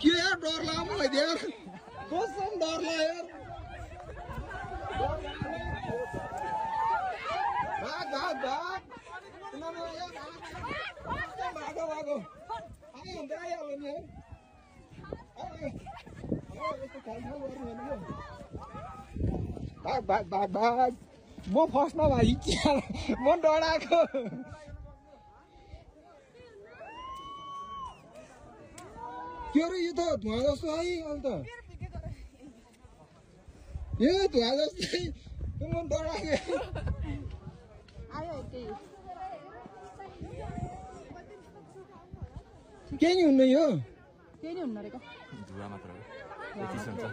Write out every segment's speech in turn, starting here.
के यार डर लाग्यो मलाई यार कसम डर लाग्यो यार भाग भाग भाग किनभने यार भागो भागो आइ हुन्छ आइहाल्यो नि भाग भाग भाग भाग म फर्स्टमा भाइ म डराएको के अरे यो त धुवा जस्तो है अहिले त यो धुवा जस्तै म डराएको केही नि हुन्न यो केही नि हुन्न रे धुवा मात्र हो यति हुन्छ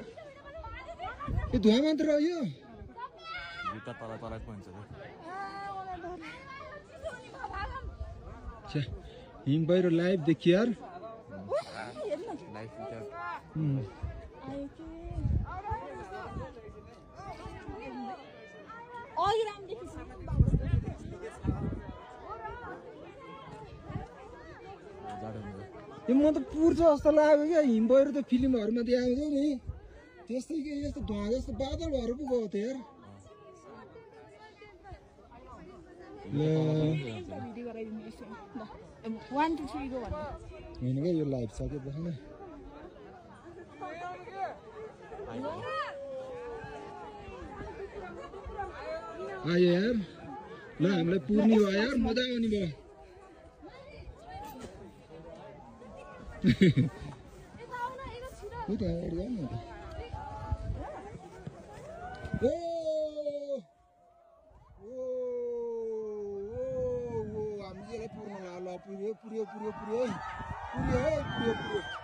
यो धुवा मात्र हो यो भित्र तल तल पो हुन्छ हिम पहिरो लाइभ देखियो यार लाइफ यो म त पुर्छ जस्तो लाग्यो क्या हिम पहिरो त फिल्महरूमा देखाउँछ नि त्यस्तै के यस्तो धुवा जस्तो बादल भएर पो गएको थियो यार होइन क्या यो लाइभ सक्यो देखाउन आयो यार ल हामीलाई पुर्ने भयो यार मजा आउने भयो हामी पुर्न ल पुर्यो पुर्यो पुर्यो पुर्यो पुर्यो पुर्यो